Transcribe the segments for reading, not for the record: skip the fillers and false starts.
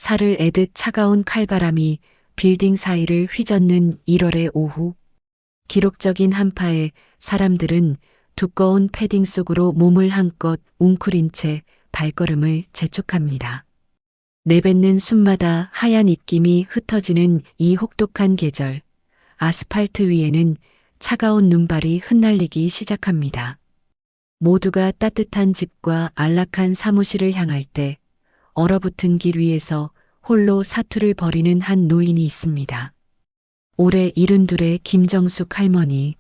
살을 애듯 차가운 칼바람이 빌딩 사이를 휘젓는 1월의 오후. 기록적인 한파에 사람들은 두꺼운 패딩 속으로 몸을 한껏 웅크린 채 발걸음을 재촉합니다. 내뱉는 숨마다 하얀 입김이 흩어지는 이 혹독한 계절. 아스팔트 위에는 차가운 눈발이 흩날리기 시작합니다. 모두가 따뜻한 집과 안락한 사무실을 향할 때 얼어붙은 길 위에서 홀로 사투를 벌이는 한 노인이 있습니다. 올해 72의 김정숙 할머니.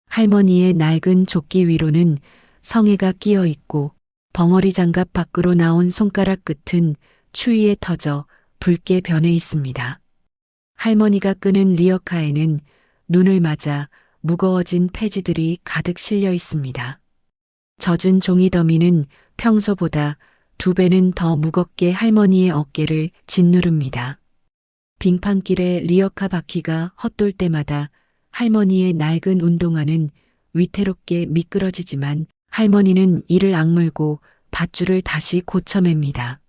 할머니의 낡은 조끼 위로는 성에가 끼어 있고 벙어리 장갑 밖으로 나온 손가락 끝은 추위에 터져 붉게 변해 있습니다. 할머니가 끄는 리어카에는 눈을 맞아 무거워진 폐지들이 가득 실려 있습니다. 젖은 종이 더미는 평소보다 2배는 더 무겁게 할머니의 어깨를 짓누릅니다. 빙판길에 리어카 바퀴가 헛돌 때마다 할머니의 낡은 운동화는 위태롭게 미끄러지지만 할머니는 이를 악물고 밧줄을 다시 고쳐맵니다.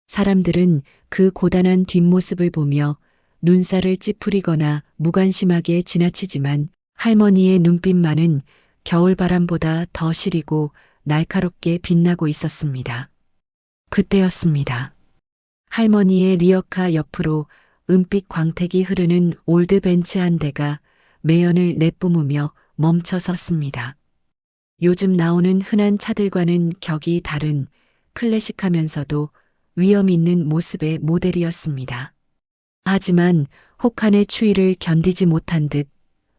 사람들은 그 고단한 뒷모습을 보며 눈살을 찌푸리거나 무관심하게 지나치지만 할머니의 눈빛만은 겨울바람보다 더 시리고 날카롭게 빛나고 있었습니다. 그때였습니다. 할머니의 리어카 옆으로 은빛 광택이 흐르는 올드 벤츠 한 대가 매연을 내뿜으며 멈춰 섰습니다. 요즘 나오는 흔한 차들과는 격이 다른 클래식하면서도 위험 있는 모습의 모델이었습니다. 하지만 혹한의 추위를 견디지 못한 듯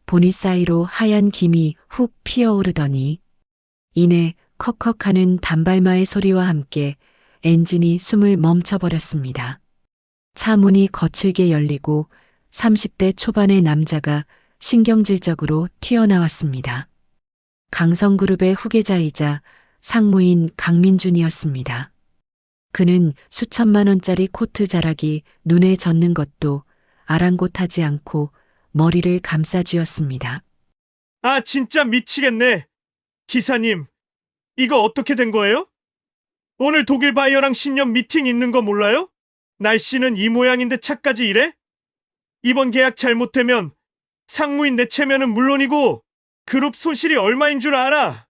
보닛 사이로 하얀 김이 훅 피어오르더니 이내 컥컥하는 단발마의 소리와 함께 엔진이 숨을 멈춰버렸습니다. 차 문이 거칠게 열리고 30대 초반의 남자가 신경질적으로 튀어나왔습니다. 강성그룹의 후계자이자 상무인 강민준이었습니다. 그는 수천만 원짜리 코트 자락이 눈에 젖는 것도 아랑곳하지 않고 머리를 감싸쥐었습니다. 아, 진짜 미치겠네. 기사님, 이거 어떻게 된 거예요? 오늘 독일 바이어랑 신년 미팅 있는 거 몰라요? 날씨는 이 모양인데 차까지 이래? 이번 계약 잘못되면 상무인 내 체면은 물론이고 그룹 손실이 얼마인 줄 알아?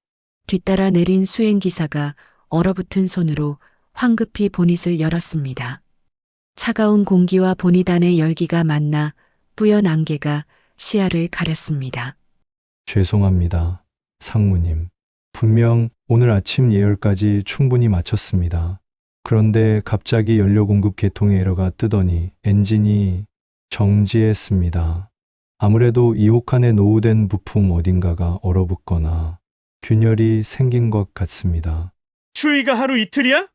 뒤따라 내린 수행기사가 얼어붙은 손으로 황급히 보닛을 열었습니다. 차가운 공기와 보닛 안의 열기가 만나 뿌연 안개가 시야를 가렸습니다. 죄송합니다, 상무님. 분명 오늘 아침 예열까지 충분히 마쳤습니다. 그런데 갑자기 연료 공급 계통에 에러가 뜨더니 엔진이 정지했습니다. 아무래도 이 혹한에 노후된 부품 어딘가가 얼어붙거나 균열이 생긴 것 같습니다. 추위가 하루 이틀이야?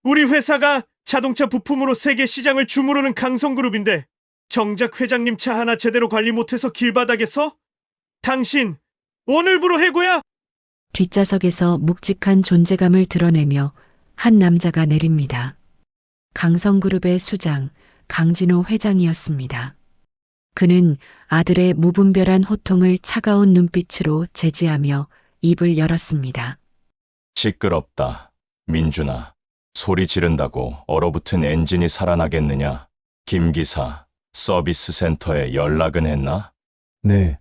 우리 회사가 자동차 부품으로 세계 시장을 주무르는 강성그룹인데 정작 회장님 차 하나 제대로 관리 못해서 길바닥에서? 당신 오늘부로 해고야? 뒷좌석에서 묵직한 존재감을 드러내며 한 남자가 내립니다. 강성그룹의 수장 강진호 회장이었습니다. 그는 아들의 무분별한 호통을 차가운 눈빛으로 제지하며 입을 열었습니다. 시끄럽다. 민준아, 소리 지른다고 얼어붙은 엔진이 살아나겠느냐? 김 기사, 서비스 센터에 연락은 했나? 네,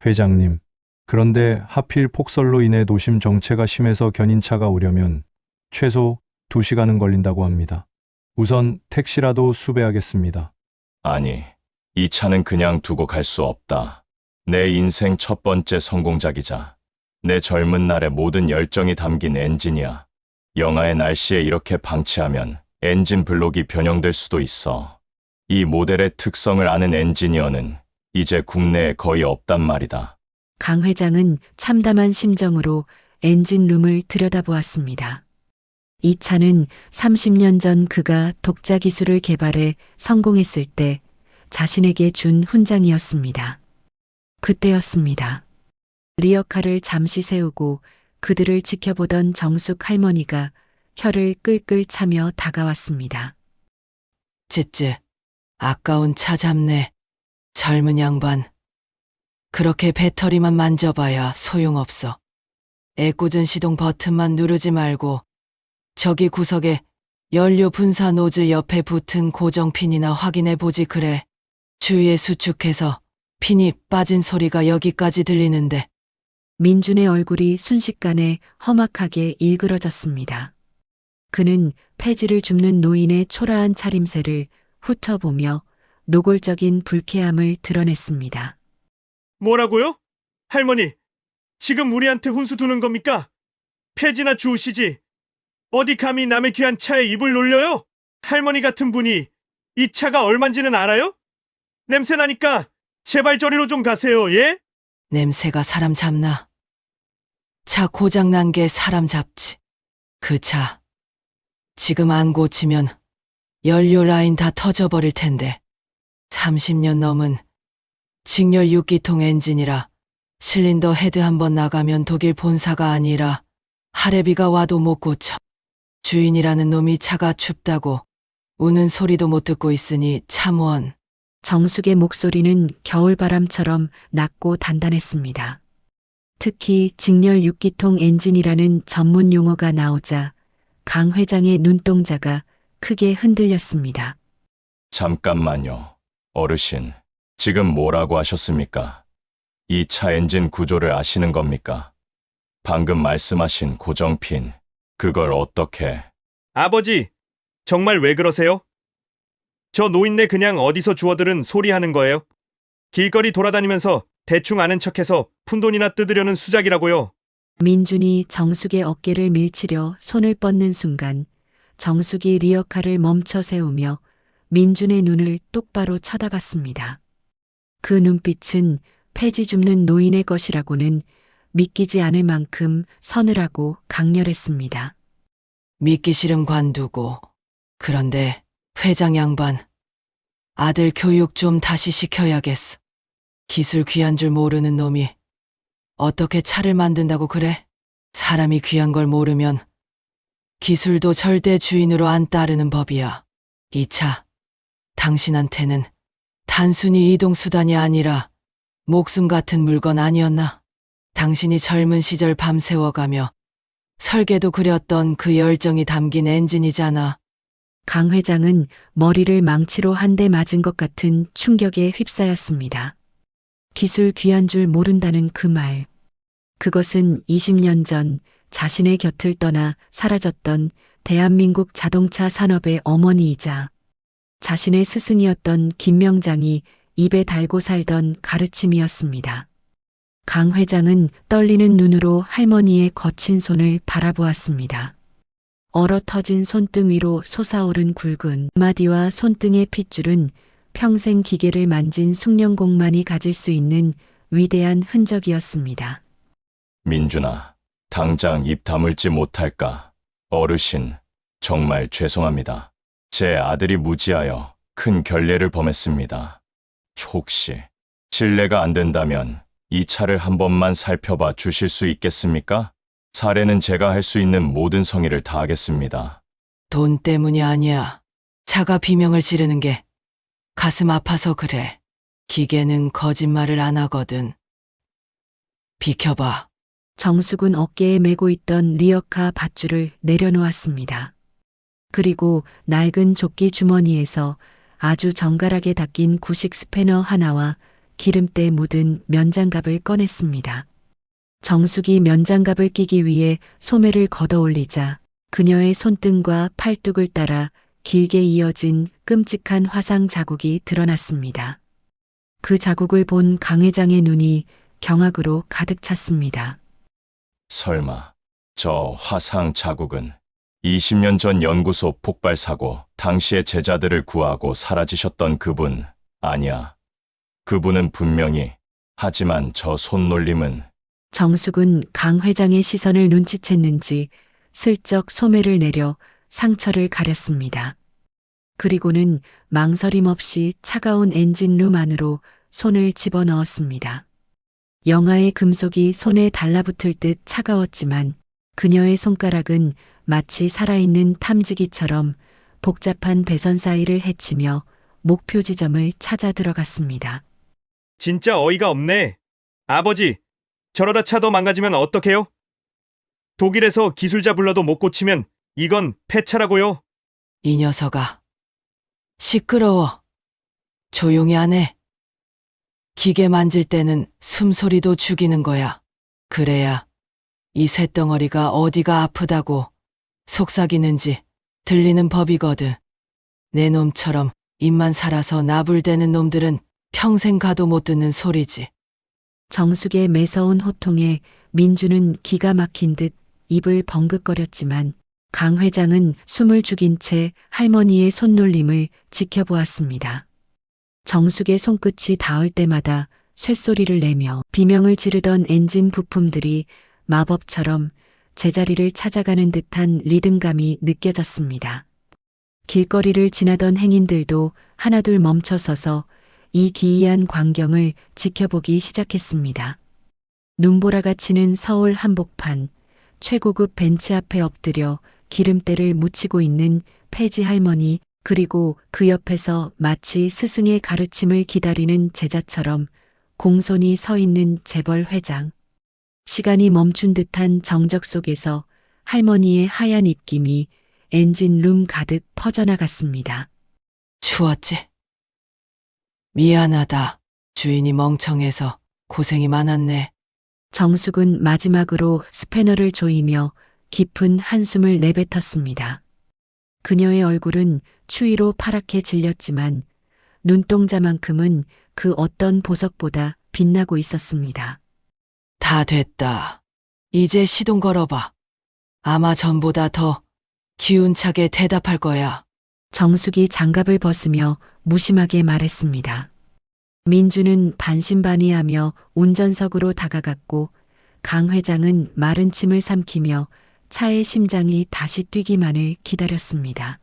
회장님. 그런데 하필 폭설로 인해 도심 정체가 심해서 견인차가 오려면 최소 2시간은 걸린다고 합니다. 우선 택시라도 수배하겠습니다. 아니, 이 차는 그냥 두고 갈 수 없다. 내 인생 첫 번째 성공작이자 내 젊은 날의 모든 열정이 담긴 엔진이야. 영하의 날씨에 이렇게 방치하면 엔진 블록이 변형될 수도 있어. 이 모델의 특성을 아는 엔지니어는 이제 국내에 거의 없단 말이다. 강 회장은 참담한 심정으로 엔진룸을 들여다보았습니다. 이 차는 30년 전 그가 독자 기술을 개발해 성공했을 때 자신에게 준 훈장이었습니다. 그때였습니다. 리어카를 잠시 세우고 그들을 지켜보던 정숙 할머니가 혀를 끌끌 차며 다가왔습니다. 찌찌, 아까운 차 잡네. 젊은 양반. 그렇게 배터리만 만져봐야 소용없어. 애꿎은 시동 버튼만 누르지 말고 저기 구석에 연료 분사 노즐 옆에 붙은 고정핀이나 확인해 보지 그래. 주위에 수축해서 핀이 빠진 소리가 여기까지 들리는데. 민준의 얼굴이 순식간에 험악하게 일그러졌습니다. 그는 폐지를 줍는 노인의 초라한 차림새를 훑어보며 노골적인 불쾌함을 드러냈습니다. 뭐라고요? 할머니, 지금 우리한테 훈수 두는 겁니까? 폐지나 주우시지. 어디 감히 남의 귀한 차에 입을 놀려요? 할머니 같은 분이 이 차가 얼만지는 알아요? 냄새 나니까 제발 저리로 좀 가세요, 예? 냄새가 사람 잡나? 차 고장난 게 사람 잡지. 그 차. 지금 안 고치면 연료 라인 다 터져버릴 텐데. 30년 넘은 직렬 6기통 엔진이라 실린더 헤드 한번 나가면 독일 본사가 아니라 하레비가 와도 못 고쳐. 주인이라는 놈이 차가 춥다고 우는 소리도 못 듣고 있으니 참원. 정숙의 목소리는 겨울바람처럼 낮고 단단했습니다. 특히 직렬 6기통 엔진이라는 전문 용어가 나오자 강 회장의 눈동자가 크게 흔들렸습니다. 잠깐만요. 어르신, 지금 뭐라고 하셨습니까? 이 차 엔진 구조를 아시는 겁니까? 방금 말씀하신 고정핀, 그걸 어떻게... 아버지, 정말 왜 그러세요? 저 노인네 그냥 어디서 주워들은 소리 하는 거예요. 길거리 돌아다니면서 대충 아는 척해서 푼돈이나 뜯으려는 수작이라고요. 민준이 정숙의 어깨를 밀치려 손을 뻗는 순간 정숙이 리어카를 멈춰 세우며 민준의 눈을 똑바로 쳐다봤습니다. 그 눈빛은 폐지 줍는 노인의 것이라고는 믿기지 않을 만큼 서늘하고 강렬했습니다. 믿기 싫음 관두고. 그런데 회장 양반, 아들 교육 좀 다시 시켜야겠어. 기술 귀한 줄 모르는 놈이 어떻게 차를 만든다고 그래? 사람이 귀한 걸 모르면 기술도 절대 주인으로 안 따르는 법이야. 이 차, 당신한테는 단순히 이동수단이 아니라 목숨 같은 물건 아니었나? 당신이 젊은 시절 밤새워가며 설계도 그렸던 그 열정이 담긴 엔진이잖아. 강 회장은 머리를 망치로 한 대 맞은 것 같은 충격에 휩싸였습니다. 기술 귀한 줄 모른다는 그 말. 그것은 20년 전 자신의 곁을 떠나 사라졌던 대한민국 자동차 산업의 어머니이자 자신의 스승이었던 김명장이 입에 달고 살던 가르침이었습니다. 강 회장은 떨리는 눈으로 할머니의 거친 손을 바라보았습니다. 얼어터진 손등 위로 솟아오른 굵은 마디와 손등의 핏줄은 평생 기계를 만진 숙련공만이 가질 수 있는 위대한 흔적이었습니다. 민준아, 당장 입 다물지 못할까? 어르신, 정말 죄송합니다. 제 아들이 무지하여 큰 결례를 범했습니다. 혹시 실례가 안 된다면 이 차를 한 번만 살펴봐 주실 수 있겠습니까? 사례는 제가 할 수 있는 모든 성의를 다하겠습니다. 돈 때문이 아니야. 차가 비명을 지르는 게 가슴 아파서 그래. 기계는 거짓말을 안 하거든. 비켜봐. 정숙은 어깨에 메고 있던 리어카 밧줄을 내려놓았습니다. 그리고 낡은 조끼 주머니에서 아주 정갈하게 닦인 구식 스패너 하나와 기름때 묻은 면장갑을 꺼냈습니다. 정숙이 면장갑을 끼기 위해 소매를 걷어올리자 그녀의 손등과 팔뚝을 따라 길게 이어진 끔찍한 화상 자국이 드러났습니다. 그 자국을 본 강 회장의 눈이 경악으로 가득 찼습니다. 설마 저 화상 자국은 20년 전 연구소 폭발 사고 당시의 제자들을 구하고 사라지셨던 그분 아니야. 그분은 분명히, 하지만 저 손놀림은... 정숙은 강 회장의 시선을 눈치챘는지 슬쩍 소매를 내려 상처를 가렸습니다. 그리고는 망설임 없이 차가운 엔진룸 안으로 손을 집어넣었습니다. 영하의 금속이 손에 달라붙을 듯 차가웠지만 그녀의 손가락은 마치 살아있는 탐지기처럼 복잡한 배선 사이를 헤치며 목표 지점을 찾아 들어갔습니다. 진짜 어이가 없네. 아버지, 저러다 차 더 망가지면 어떡해요? 독일에서 기술자 불러도 못 고치면 이건 폐차라고요. 이 녀석아. 시끄러워. 조용히 하네. 기계 만질 때는 숨소리도 죽이는 거야. 그래야 이 쇳덩어리가 어디가 아프다고 속삭이는지 들리는 법이거든. 내 놈처럼 입만 살아서 나불대는 놈들은 평생 가도 못 듣는 소리지. 정숙의 매서운 호통에 민주는 기가 막힌 듯 입을 벙긋거렸지만 강 회장은 숨을 죽인 채 할머니의 손놀림을 지켜보았습니다. 정숙의 손끝이 닿을 때마다 쇳소리를 내며 비명을 지르던 엔진 부품들이 마법처럼 제자리를 찾아가는 듯한 리듬감이 느껴졌습니다. 길거리를 지나던 행인들도 하나둘 멈춰서서 이 기이한 광경을 지켜보기 시작했습니다. 눈보라가 치는 서울 한복판, 최고급 벤츠 앞에 엎드려 기름때를 묻히고 있는 폐지 할머니, 그리고 그 옆에서 마치 스승의 가르침을 기다리는 제자처럼 공손히 서 있는 재벌 회장. 시간이 멈춘 듯한 정적 속에서 할머니의 하얀 입김이 엔진룸 가득 퍼져나갔습니다. 추웠지? 미안하다. 주인이 멍청해서 고생이 많았네. 정숙은 마지막으로 스패너를 조이며 깊은 한숨을 내뱉었습니다. 그녀의 얼굴은 추위로 파랗게 질렸지만 눈동자만큼은 그 어떤 보석보다 빛나고 있었습니다. 다 됐다. 이제 시동 걸어봐. 아마 전보다 더 기운차게 대답할 거야. 정숙이 장갑을 벗으며 무심하게 말했습니다. 민주는 반신반의하며 운전석으로 다가갔고 강 회장은 마른 침을 삼키며 차의 심장이 다시 뛰기만을 기다렸습니다.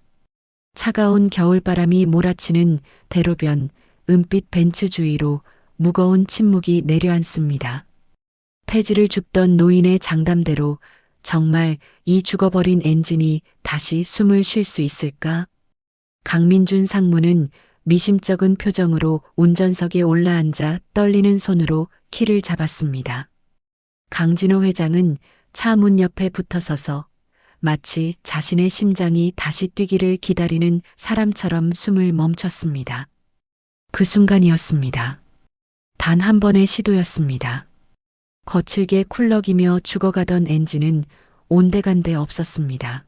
차가운 겨울바람이 몰아치는 대로변 은빛 벤츠 주위로 무거운 침묵이 내려앉습니다. 폐지를 줍던 노인의 장담대로 정말 이 죽어버린 엔진이 다시 숨을 쉴 수 있을까? 강민준 상무는 미심쩍은 표정으로 운전석에 올라앉아 떨리는 손으로 키를 잡았습니다. 강진호 회장은 차 문 옆에 붙어서서 마치 자신의 심장이 다시 뛰기를 기다리는 사람처럼 숨을 멈췄습니다. 그 순간이었습니다. 단 한 번의 시도였습니다. 거칠게 쿨럭이며 죽어가던 엔진은 온데간데 없었습니다.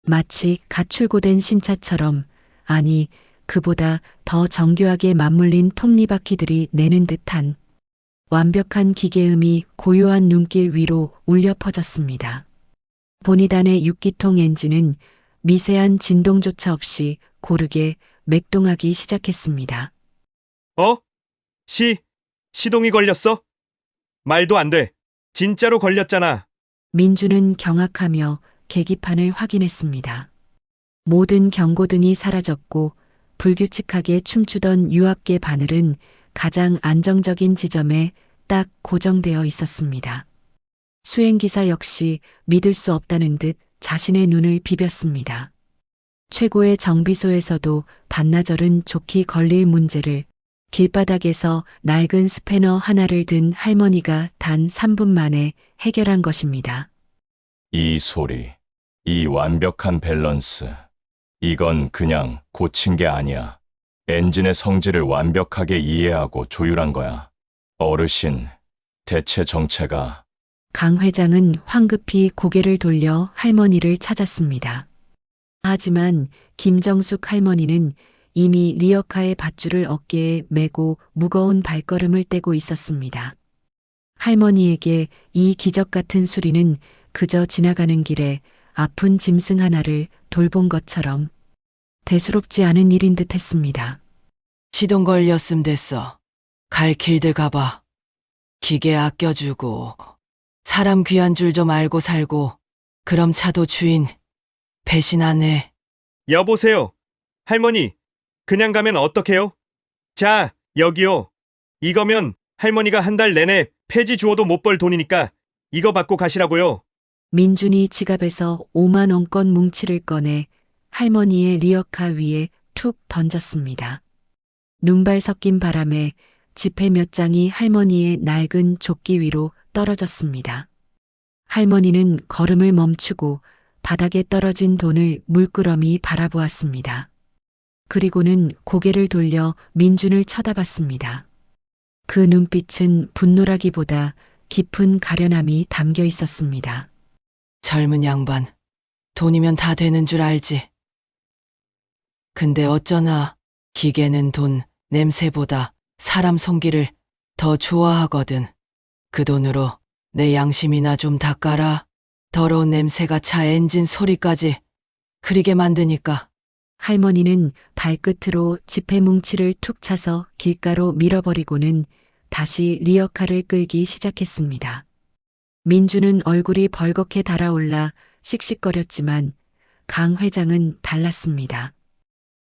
마치 갓 출고된 신차처럼, 아니 그보다 더 정교하게 맞물린 톱니바퀴들이 내는 듯한 완벽한 기계음이 고요한 눈길 위로 울려 퍼졌습니다. 보니단의 6기통 엔진은 미세한 진동조차 없이 고르게 맥동하기 시작했습니다. 시동이 걸렸어? 말도 안 돼. 진짜로 걸렸잖아. 민주는 경악하며 계기판을 확인했습니다. 모든 경고등이 사라졌고 불규칙하게 춤추던 유압계 바늘은 가장 안정적인 지점에 딱 고정되어 있었습니다. 수행기사 역시 믿을 수 없다는 듯 자신의 눈을 비볐습니다. 최고의 정비소에서도 반나절은 좋게 걸릴 문제를 길바닥에서 낡은 스패너 하나를 든 할머니가 단 3분 만에 해결한 것입니다. 이 소리, 이 완벽한 밸런스. 이건 그냥 고친 게 아니야. 엔진의 성질을 완벽하게 이해하고 조율한 거야. 어르신, 대체 정체가... 강 회장은 황급히 고개를 돌려 할머니를 찾았습니다. 하지만 김정숙 할머니는 이미 리어카의 밧줄을 어깨에 메고 무거운 발걸음을 떼고 있었습니다. 할머니에게 이 기적 같은 수리는 그저 지나가는 길에 아픈 짐승 하나를 돌본 것처럼 대수롭지 않은 일인 듯 했습니다. 시동 걸렸음 됐어. 갈 길들 가봐. 기계 아껴주고 사람 귀한 줄 좀 알고 살고 그럼 차도 주인 배신 안 해. 여보세요. 할머니, 그냥 가면 어떡해요? 자, 여기요. 이거면 할머니가 한 달 내내 폐지 주워도 못 벌 돈이니까 이거 받고 가시라고요. 민준이 지갑에서 5만 원권 뭉치를 꺼내 할머니의 리어카 위에 툭 던졌습니다. 눈발 섞인 바람에 지폐 몇 장이 할머니의 낡은 조끼 위로 떨어졌습니다. 할머니는 걸음을 멈추고 바닥에 떨어진 돈을 물끄러미 바라보았습니다. 그리고는 고개를 돌려 민준을 쳐다봤습니다. 그 눈빛은 분노라기보다 깊은 가련함이 담겨 있었습니다. 젊은 양반, 돈이면 다 되는 줄 알지. 근데 어쩌나 기계는 돈 냄새보다 사람 손길을 더 좋아하거든. 그 돈으로 내 양심이나 좀 닦아라. 더러운 냄새가 차 엔진 소리까지 그리게 만드니까. 할머니는 발끝으로 지폐 뭉치를 툭 차서 길가로 밀어버리고는 다시 리어카를 끌기 시작했습니다. 민주는 얼굴이 벌겋게 달아올라 씩씩거렸지만 강 회장은 달랐습니다.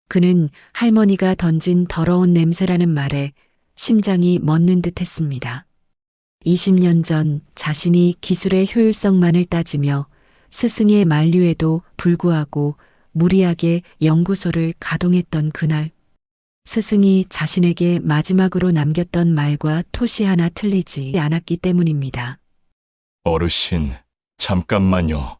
그는 할머니가 던진 더러운 냄새라는 말에 심장이 멎는 듯 했습니다. 20년 전 자신이 기술의 효율성만을 따지며 스승의 만류에도 불구하고 무리하게 연구소를 가동했던 그날, 스승이 자신에게 마지막으로 남겼던 말과 토시 하나 틀리지 않았기 때문입니다. 어르신, 잠깐만요.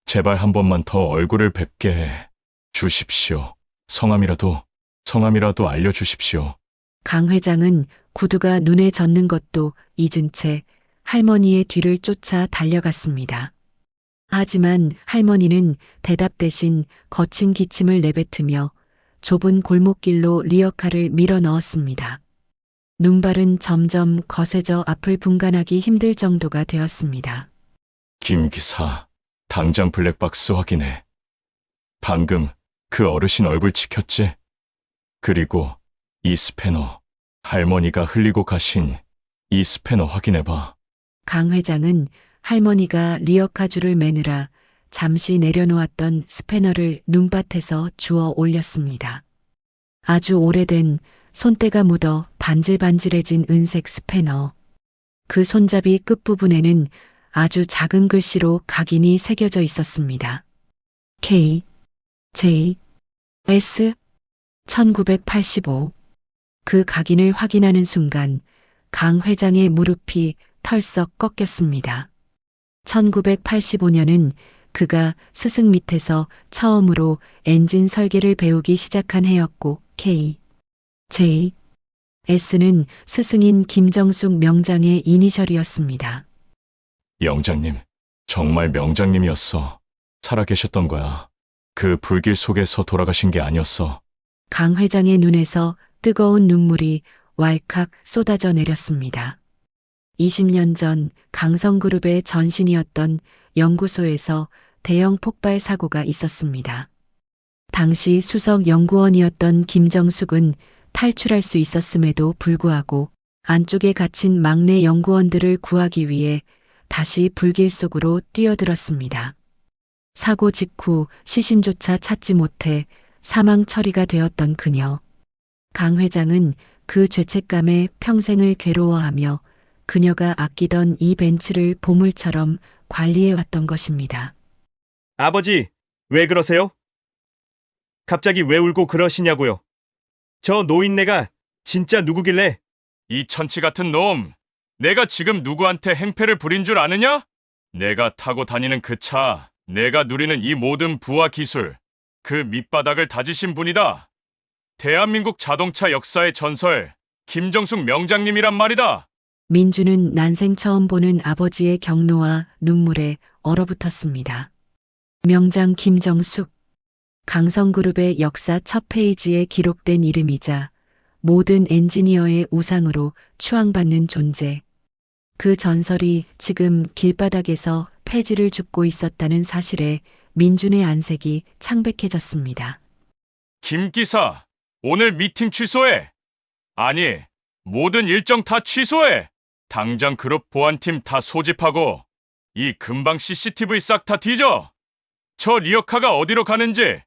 제발 한 번만 더 얼굴을 뵙게 해 주십시오. 성함이라도 알려주십시오. 강 회장은 구두가 눈에 젖는 것도 잊은 채 할머니의 뒤를 쫓아 달려갔습니다. 하지만 할머니는 대답 대신 거친 기침을 내뱉으며 좁은 골목길로 리어카를 밀어 넣었습니다. 눈발은 점점 거세져 앞을 분간하기 힘들 정도가 되었습니다. 김 기사, 당장 블랙박스 확인해. 방금 그 어르신 얼굴 찍혔지? 그리고 이 스패너, 할머니가 흘리고 가신 이 스패너 확인해봐. 강 회장은 할머니가 리어카 줄을 매느라 잠시 내려놓았던 스패너를 눈밭에서 주워 올렸습니다. 아주 오래된 손때가 묻어 반질반질해진 은색 스패너. 그 손잡이 끝부분에는 아주 작은 글씨로 각인이 새겨져 있었습니다. K, J, S, 1985. 그 각인을 확인하는 순간 강 회장의 무릎이 털썩 꺾였습니다. 1985년은 그가 스승 밑에서 처음으로 엔진 설계를 배우기 시작한 해였고 K, J, S는 스승인 김정숙 명장의 이니셜이었습니다. 영장님, 정말 명장님이었어. 살아계셨던 거야. 그 불길 속에서 돌아가신 게 아니었어. 강 회장의 눈에서 뜨거운 눈물이 왈칵 쏟아져 내렸습니다. 20년 전 강성그룹의 전신이었던 연구소에서 대형 폭발 사고가 있었습니다. 당시 수석 연구원이었던 김정숙은 탈출할 수 있었음에도 불구하고 안쪽에 갇힌 막내 연구원들을 구하기 위해 다시 불길 속으로 뛰어들었습니다. 사고 직후 시신조차 찾지 못해 사망 처리가 되었던 그녀. 강 회장은 그 죄책감에 평생을 괴로워하며 그녀가 아끼던 이 벤츠를 보물처럼 관리해왔던 것입니다. 아버지, 왜 그러세요? 갑자기 왜 울고 그러시냐고요? 저 노인네가 진짜 누구길래? 이 천치 같은 놈! 내가 지금 누구한테 행패를 부린 줄 아느냐? 내가 타고 다니는 그 차, 내가 누리는 이 모든 부와 기술, 그 밑바닥을 다지신 분이다. 대한민국 자동차 역사의 전설, 김정숙 명장님이란 말이다. 민주는 난생 처음 보는 아버지의 경로와 눈물에 얼어붙었습니다. 명장 김정숙, 강성그룹의 역사 첫 페이지에 기록된 이름이자 모든 엔지니어의 우상으로 추앙받는 존재. 그 전설이 지금 길바닥에서 폐지를 줍고 있었다는 사실에 민준의 안색이 창백해졌습니다. 김 기사, 오늘 미팅 취소해. 아니, 모든 일정 다 취소해. 당장 그룹 보안팀 다 소집하고 이 금방 CCTV 싹 다 뒤져. 저 리어카가 어디로 가는지,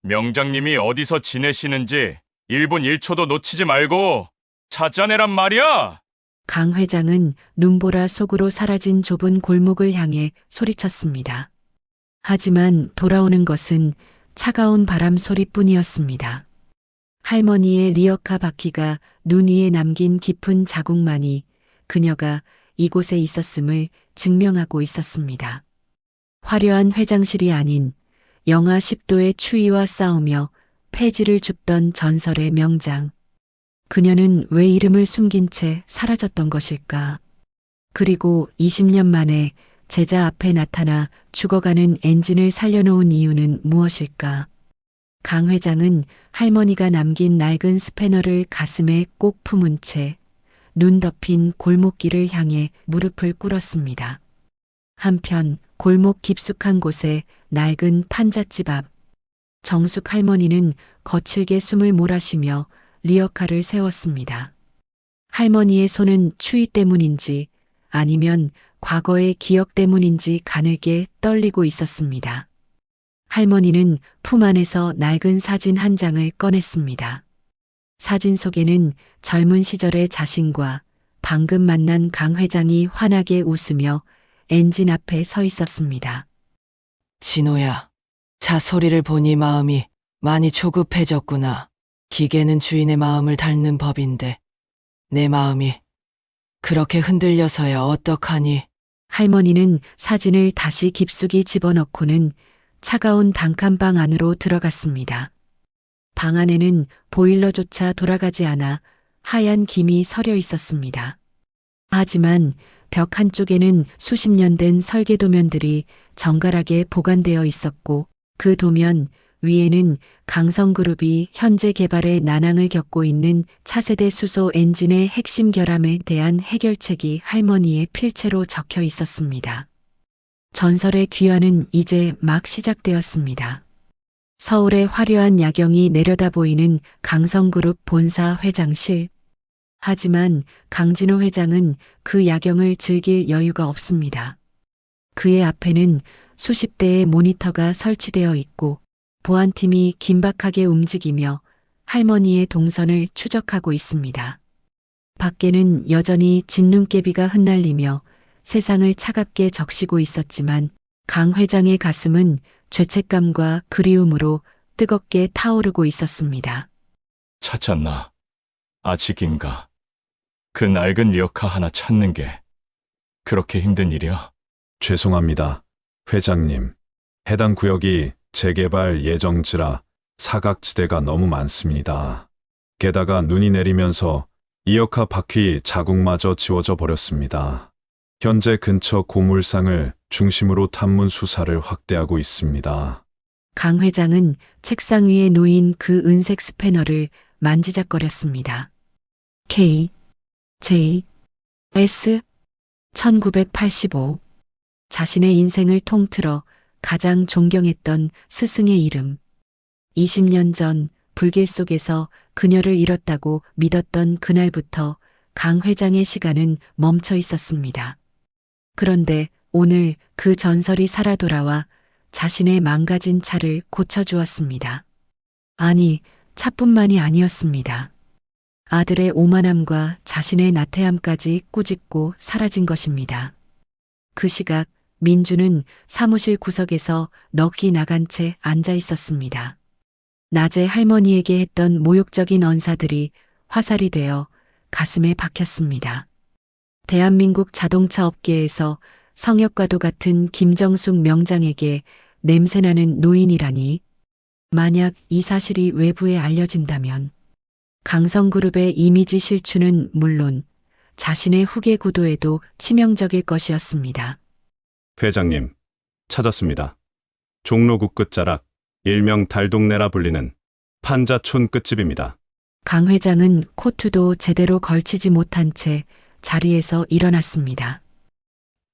명장님이 어디서 지내시는지 1분 1초도 놓치지 말고 찾아내란 말이야. 강 회장은 눈보라 속으로 사라진 좁은 골목을 향해 소리쳤습니다. 하지만 돌아오는 것은 차가운 바람 소리뿐이었습니다. 할머니의 리어카 바퀴가 눈 위에 남긴 깊은 자국만이 그녀가 이곳에 있었음을 증명하고 있었습니다. 화려한 회장실이 아닌 영하 10도의 추위와 싸우며 폐지를 줍던 전설의 명장. 그녀는 왜 이름을 숨긴 채 사라졌던 것일까? 그리고 20년 만에 제자 앞에 나타나 죽어가는 엔진을 살려놓은 이유는 무엇일까? 강 회장은 할머니가 남긴 낡은 스패너를 가슴에 꼭 품은 채 눈 덮인 골목길을 향해 무릎을 꿇었습니다. 한편 골목 깊숙한 곳에 낡은 판잣집 앞. 정숙 할머니는 거칠게 숨을 몰아쉬며 리어카를 세웠습니다. 할머니의 손은 추위 때문인지 아니면 과거의 기억 때문인지 가늘게 떨리고 있었습니다. 할머니는 품 안에서 낡은 사진 한 장을 꺼냈습니다. 사진 속에는 젊은 시절의 자신과 방금 만난 강 회장이 환하게 웃으며 엔진 앞에 서 있었습니다. 진호야, 차 소리를 보니 마음이 많이 조급해졌구나. 기계는 주인의 마음을 닳는 법인데 내 마음이 그렇게 흔들려서야 어떡하니? 할머니는 사진을 다시 깊숙이 집어넣고는 차가운 단칸방 안으로 들어갔습니다. 방 안에는 보일러조차 돌아가지 않아 하얀 김이 서려 있었습니다. 하지만 벽 한쪽에는 수십 년 된 설계 도면들이 정갈하게 보관되어 있었고 그 도면 위에는 강성그룹이 현재 개발의 난항을 겪고 있는 차세대 수소 엔진의 핵심 결함에 대한 해결책이 할머니의 필체로 적혀 있었습니다. 전설의 귀환은 이제 막 시작되었습니다. 서울의 화려한 야경이 내려다 보이는 강성그룹 본사 회장실. 하지만 강진호 회장은 그 야경을 즐길 여유가 없습니다. 그의 앞에는 수십 대의 모니터가 설치되어 있고 보안팀이 긴박하게 움직이며 할머니의 동선을 추적하고 있습니다. 밖에는 여전히 진눈깨비가 흩날리며 세상을 차갑게 적시고 있었지만 강 회장의 가슴은 죄책감과 그리움으로 뜨겁게 타오르고 있었습니다. 찾았나? 아직인가? 그 낡은 리어카 하나 찾는 게 그렇게 힘든 일이야? 죄송합니다. 회장님, 해당 구역이 재개발 예정지라 사각지대가 너무 많습니다. 게다가 눈이 내리면서 리어카 바퀴 자국마저 지워져 버렸습니다. 현재 근처 고물상을 중심으로 탐문 수사를 확대하고 있습니다. 강 회장은 책상 위에 놓인 그 은색 스패너를 만지작거렸습니다. K, J, S, 1985. 자신의 인생을 통틀어 가장 존경했던 스승의 이름. 20년 전 불길 속에서 그녀를 잃었다고 믿었던 그날부터 강 회장의 시간은 멈춰 있었습니다. 그런데 오늘 그 전설이 살아 돌아와 자신의 망가진 차를 고쳐주었습니다. 아니, 차뿐만이 아니었습니다. 아들의 오만함과 자신의 나태함까지 꾸짖고 사라진 것입니다. 그 시각 민주는 사무실 구석에서 넋이 나간 채 앉아 있었습니다. 낮에 할머니에게 했던 모욕적인 언사들이 화살이 되어 가슴에 박혔습니다. 대한민국 자동차 업계에서 성역과도 같은 김정숙 명장에게 냄새나는 노인이라니. 만약 이 사실이 외부에 알려진다면 강성그룹의 이미지 실추는 물론 자신의 후계 구도에도 치명적일 것이었습니다. 회장님, 찾았습니다. 종로구 끝자락, 일명 달동네라 불리는 판자촌 끝집입니다. 강 회장은 코트도 제대로 걸치지 못한 채 자리에서 일어났습니다.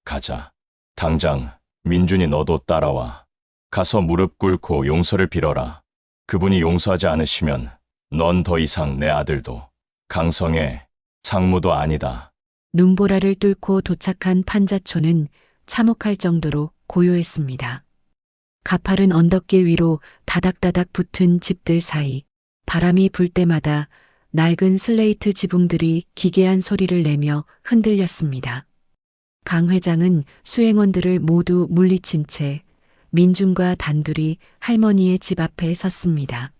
가자. 당장 민준이 너도 따라와. 가서 무릎 꿇고 용서를 빌어라. 그분이 용서하지 않으시면 넌 더 이상 내 아들도 강성의 상무도 아니다. 눈보라를 뚫고 도착한 판자촌은 참혹할 정도로 고요했습니다. 가파른 언덕길 위로 다닥다닥 붙은 집들 사이 바람이 불 때마다 낡은 슬레이트 지붕들이 기괴한 소리를 내며 흔들렸습니다. 강 회장은 수행원들을 모두 물리친 채 민준과 단둘이 할머니의 집 앞에 섰습니다.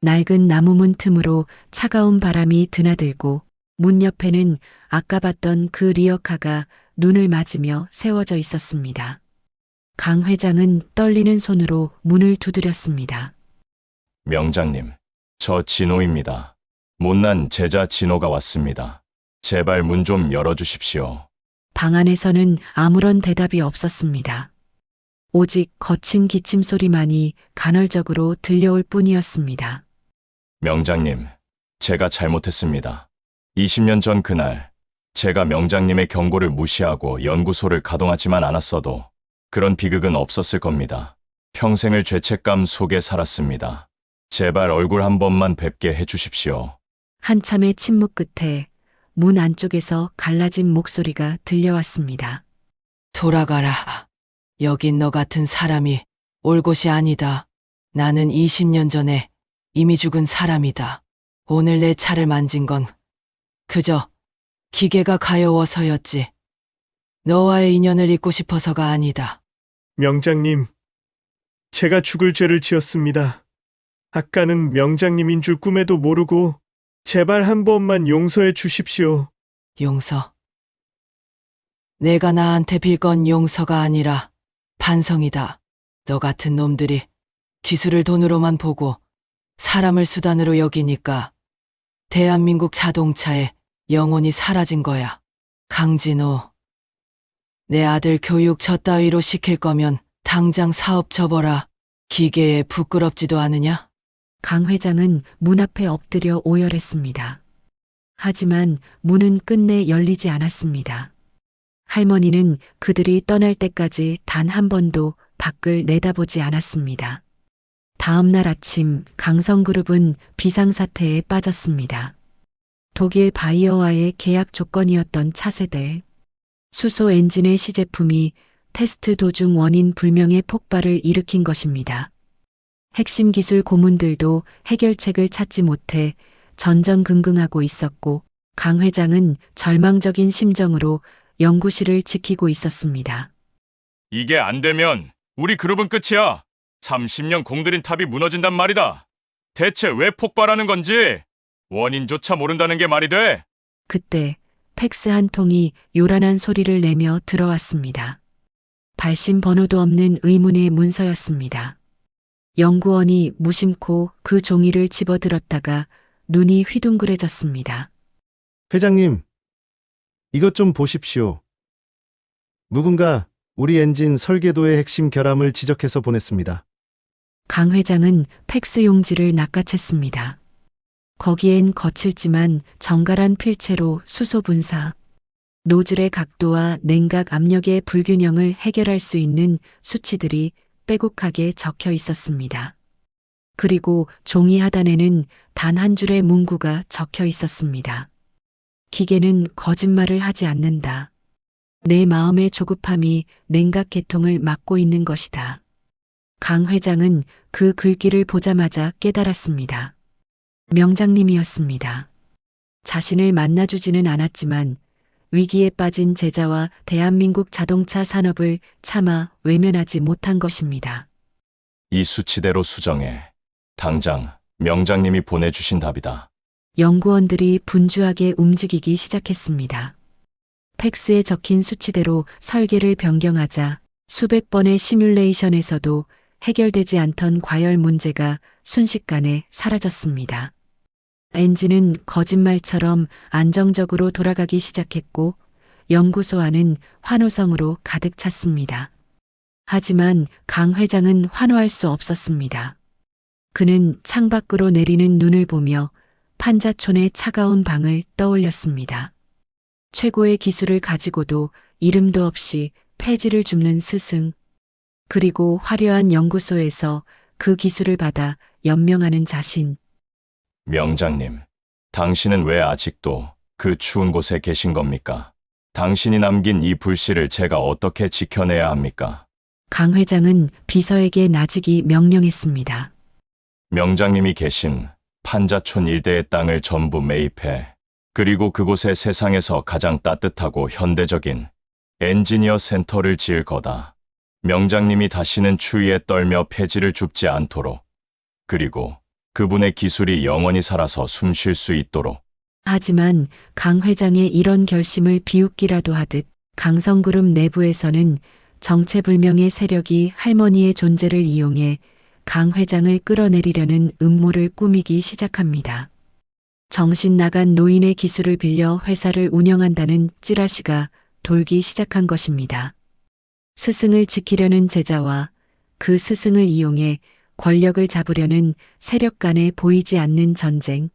낡은 나무문 틈으로 차가운 바람이 드나들고 문 옆에는 아까 봤던 그 리어카가 눈을 맞으며 세워져 있었습니다. 강 회장은 떨리는 손으로 문을 두드렸습니다. 명장님, 저 진호입니다. 못난 제자 진호가 왔습니다. 제발 문 좀 열어주십시오. 방 안에서는 아무런 대답이 없었습니다. 오직 거친 기침 소리만이 간헐적으로 들려올 뿐이었습니다. 명장님, 제가 잘못했습니다. 20년 전 그날, 제가 명장님의 경고를 무시하고 연구소를 가동하지만 않았어도 그런 비극은 없었을 겁니다. 평생을 죄책감 속에 살았습니다. 제발 얼굴 한 번만 뵙게 해주십시오. 한참의 침묵 끝에 문 안쪽에서 갈라진 목소리가 들려왔습니다. 돌아가라. 여긴 너 같은 사람이 올 곳이 아니다. 나는 20년 전에 이미 죽은 사람이다. 오늘 내 차를 만진 건 그저 기계가 가여워서였지. 너와의 인연을 잇고 싶어서가 아니다. 명장님, 제가 죽을 죄를 지었습니다. 아까는 명장님인 줄 꿈에도 모르고 제발 한 번만 용서해 주십시오. 용서. 내가 나한테 빌 건 용서가 아니라 반성이다. 너 같은 놈들이 기술을 돈으로만 보고 사람을 수단으로 여기니까 대한민국 자동차에 영혼이 사라진 거야. 강진호, 내 아들 교육 저 따위로 시킬 거면 당장 사업 접어라. 기계에 부끄럽지도 않으냐? 강 회장은 문 앞에 엎드려 오열했습니다. 하지만 문은 끝내 열리지 않았습니다. 할머니는 그들이 떠날 때까지 단 한 번도 밖을 내다보지 않았습니다. 다음 날 아침 강성그룹은 비상사태에 빠졌습니다. 독일 바이어와의 계약 조건이었던 차세대, 수소 엔진의 시제품이 테스트 도중 원인 불명의 폭발을 일으킨 것입니다. 핵심 기술 고문들도 해결책을 찾지 못해 전전긍긍하고 있었고 강 회장은 절망적인 심정으로 연구실을 지키고 있었습니다. 이게 안 되면 우리 그룹은 끝이야. 30년 공들인 탑이 무너진단 말이다. 대체 왜 폭발하는 건지 원인조차 모른다는 게 말이 돼? 그때 팩스 한 통이 요란한 소리를 내며 들어왔습니다. 발신 번호도 없는 의문의 문서였습니다. 연구원이 무심코 그 종이를 집어들었다가 눈이 휘둥그레졌습니다. 회장님, 이것 좀 보십시오. 누군가 우리 엔진 설계도의 핵심 결함을 지적해서 보냈습니다. 강 회장은 팩스 용지를 낚아챘습니다. 거기엔 거칠지만 정갈한 필체로 수소 분사, 노즐의 각도와 냉각 압력의 불균형을 해결할 수 있는 수치들이 빼곡하게 적혀 있었습니다. 그리고 종이 하단에는 단 한 줄의 문구가 적혀 있었습니다. 기계는 거짓말을 하지 않는다. 내 마음의 조급함이 냉각 계통을 막고 있는 것이다. 강 회장은 그 글귀를 보자마자 깨달았습니다. 명장님이었습니다. 자신을 만나주지는 않았지만 위기에 빠진 제자와 대한민국 자동차 산업을 차마 외면하지 못한 것입니다. 이 수치대로 수정해. 당장 명장님이 보내주신 답이다. 연구원들이 분주하게 움직이기 시작했습니다. 팩스에 적힌 수치대로 설계를 변경하자 수백 번의 시뮬레이션에서도 해결되지 않던 과열 문제가 순식간에 사라졌습니다. 엔진은 거짓말처럼 안정적으로 돌아가기 시작했고 연구소 안은 환호성으로 가득 찼습니다. 하지만 강 회장은 환호할 수 없었습니다. 그는 창밖으로 내리는 눈을 보며 판자촌의 차가운 방을 떠올렸습니다. 최고의 기술을 가지고도 이름도 없이 폐지를 줍는 스승, 그리고 화려한 연구소에서 그 기술을 받아 연명하는 자신. 명장님, 당신은 왜 아직도 그 추운 곳에 계신 겁니까? 당신이 남긴 이 불씨를 제가 어떻게 지켜내야 합니까? 강 회장은 비서에게 나직이 명령했습니다. 명장님이 계신 판자촌 일대의 땅을 전부 매입해 그리고 그곳에 세상에서 가장 따뜻하고 현대적인 엔지니어 센터를 지을 거다. 명장님이 다시는 추위에 떨며 폐지를 줍지 않도록, 그리고 그분의 기술이 영원히 살아서 숨 쉴 수 있도록. 하지만 강 회장의 이런 결심을 비웃기라도 하듯 강성그룹 내부에서는 정체불명의 세력이 할머니의 존재를 이용해 강 회장을 끌어내리려는 음모를 꾸미기 시작합니다. 정신 나간 노인의 기술을 빌려 회사를 운영한다는 찌라시가 돌기 시작한 것입니다. 스승을 지키려는 제자와 그 스승을 이용해 권력을 잡으려는 세력 간에 보이지 않는 전쟁.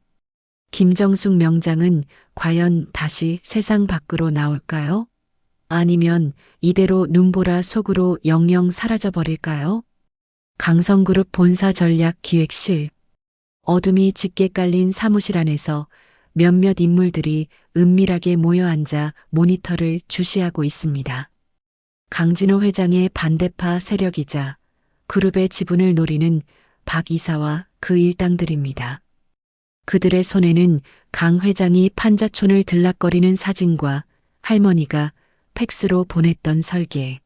김정숙 명장은 과연 다시 세상 밖으로 나올까요? 아니면 이대로 눈보라 속으로 영영 사라져 버릴까요? 강성그룹 본사 전략 기획실. 어둠이 짙게 깔린 사무실 안에서 몇몇 인물들이 은밀하게 모여 앉아 모니터를 주시하고 있습니다. 강진호 회장의 반대파 세력이자 그룹의 지분을 노리는 박 이사와 그 일당들입니다. 그들의 손에는 강 회장이 판자촌을 들락거리는 사진과 할머니가 팩스로 보냈던 설계,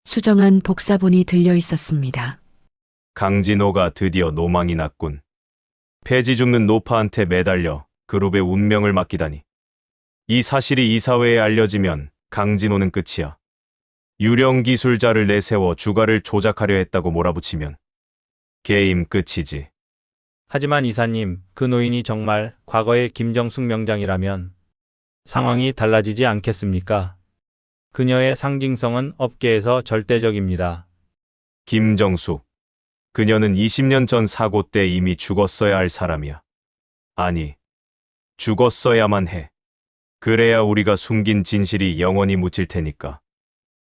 수정한 복사본이 들려 있었습니다. 강진호가 드디어 노망이 났군. 폐지 죽는 노파한테 매달려 그룹의 운명을 맡기다니. 이 사실이 이사회에 알려지면 강진호는 끝이야. 유령 기술자를 내세워 주가를 조작하려 했다고 몰아붙이면 게임 끝이지. 하지만 이사님, 그 노인이 정말 과거의 김정숙 명장이라면 상황이 달라지지 않겠습니까? 그녀의 상징성은 업계에서 절대적입니다. 김정숙. 그녀는 20년 전 사고 때 이미 죽었어야 할 사람이야. 아니, 죽었어야만 해. 그래야 우리가 숨긴 진실이 영원히 묻힐 테니까.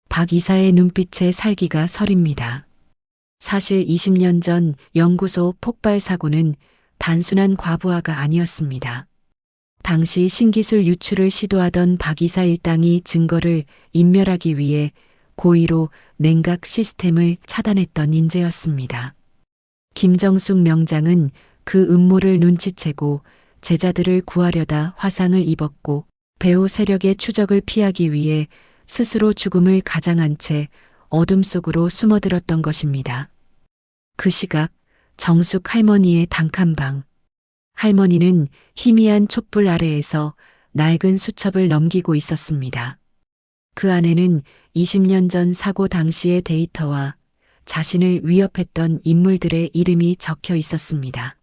박 이사의 눈빛에 살기가 서립니다. 사실 20년 전 연구소 폭발 사고는 단순한 과부하가 아니었습니다. 당시 신기술 유출을 시도하던 박 이사 일당이 증거를 인멸하기 위해 고의로 냉각 시스템을 차단했던 인재였습니다. 김정숙 명장은 그 음모를 눈치채고 제자들을 구하려다 화상을 입었고 배후 세력의 추적을 피하기 위해 스스로 죽음을 가장한 채 어둠 속으로 숨어들었던 것입니다. 그 시각 정숙 할머니의 단칸방. 할머니는 희미한 촛불 아래에서 낡은 수첩을 넘기고 있었습니다. 그 안에는 20년 전 사고 당시의 데이터와 자신을 위협했던 인물들의 이름이 적혀 있었습니다.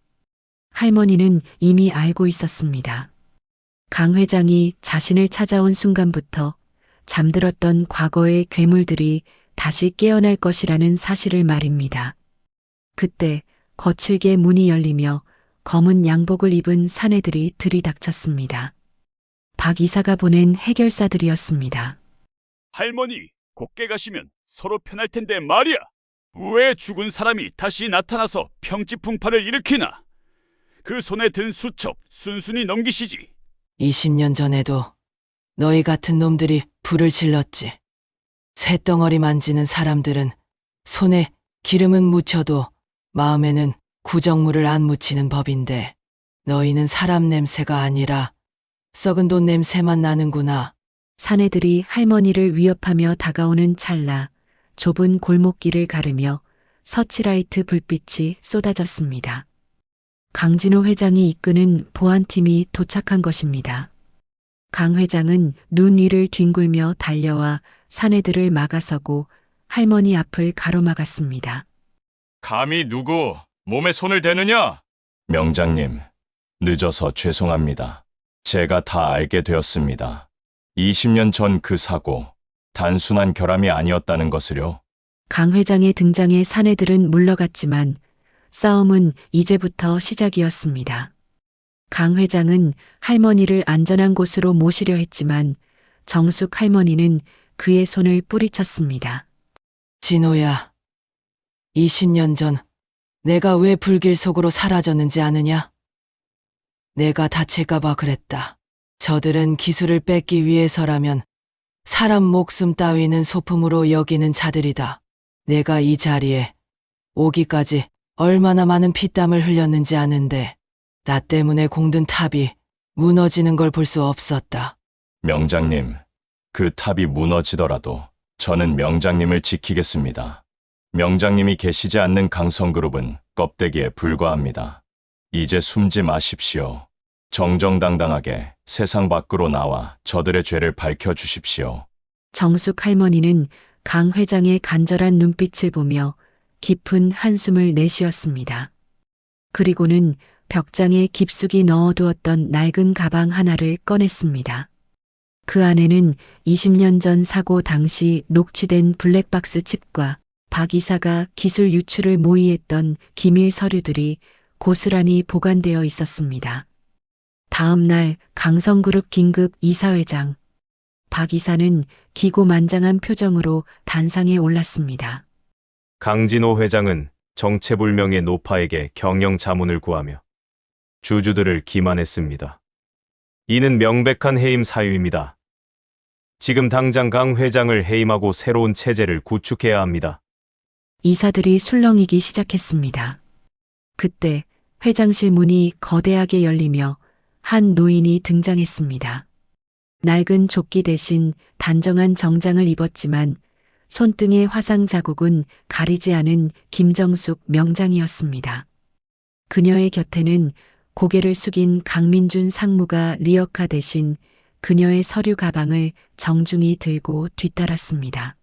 할머니는 이미 알고 있었습니다. 강 회장이 자신을 찾아온 순간부터 잠들었던 과거의 괴물들이 다시 깨어날 것이라는 사실을 말입니다. 그때 거칠게 문이 열리며 검은 양복을 입은 사내들이 들이닥쳤습니다. 박 이사가 보낸 해결사들이었습니다. 할머니, 곱게 가시면 서로 편할 텐데 말이야. 왜 죽은 사람이 다시 나타나서 평지풍파를 일으키나? 그 손에 든 수첩 순순히 넘기시지. 20년 전에도 너희 같은 놈들이 불을 질렀지. 쇳덩어리 만지는 사람들은 손에 기름은 묻혀도 마음에는 구정물을 안 묻히는 법인데 너희는 사람 냄새가 아니라 썩은 돈 냄새만 나는구나. 사내들이 할머니를 위협하며 다가오는 찰나 좁은 골목길을 가르며 서치라이트 불빛이 쏟아졌습니다. 강진호 회장이 이끄는 보안팀이 도착한 것입니다. 강 회장은 눈 위를 뒹굴며 달려와 사내들을 막아서고 할머니 앞을 가로막았습니다. 감히 누구 몸에 손을 대느냐? 명장님, 늦어서 죄송합니다. 제가 다 알게 되었습니다. 20년 전 그 사고, 단순한 결함이 아니었다는 것을요. 강 회장의 등장에 사내들은 물러갔지만 싸움은 이제부터 시작이었습니다. 강 회장은 할머니를 안전한 곳으로 모시려 했지만 정숙 할머니는 그의 손을 뿌리쳤습니다. 진호야, 20년 전 내가 왜 불길 속으로 사라졌는지 아느냐? 내가 다칠까봐 그랬다. 저들은 기술을 뺏기 위해서라면 사람 목숨 따위는 소품으로 여기는 자들이다. 내가 이 자리에 오기까지 얼마나 많은 피땀을 흘렸는지 아는데 나 때문에 공든 탑이 무너지는 걸 볼 수 없었다. 명장님, 그 탑이 무너지더라도 저는 명장님을 지키겠습니다. 명장님이 계시지 않는 강성그룹은 껍데기에 불과합니다. 이제 숨지 마십시오. 정정당당하게 세상 밖으로 나와 저들의 죄를 밝혀주십시오. 정숙 할머니는 강 회장의 간절한 눈빛을 보며 깊은 한숨을 내쉬었습니다. 그리고는 벽장에 깊숙이 넣어두었던 낡은 가방 하나를 꺼냈습니다. 그 안에는 20년 전 사고 당시 녹취된 블랙박스 칩과 박 이사가 기술 유출을 모의했던 기밀 서류들이 고스란히 보관되어 있었습니다. 다음 날 강성그룹 긴급 이사회장 박 이사는 기고만장한 표정으로 단상에 올랐습니다. 강진호 회장은 정체불명의 노파에게 경영 자문을 구하며 주주들을 기만했습니다. 이는 명백한 해임 사유입니다. 지금 당장 강 회장을 해임하고 새로운 체제를 구축해야 합니다. 이사들이 술렁이기 시작했습니다. 그때 회장실 문이 거대하게 열리며 한 노인이 등장했습니다. 낡은 조끼 대신 단정한 정장을 입었지만 손등의 화상 자국은 가리지 않은 김정숙 명장이었습니다. 그녀의 곁에는 고개를 숙인 강민준 상무가 리어카 대신 그녀의 서류 가방을 정중히 들고 뒤따랐습니다.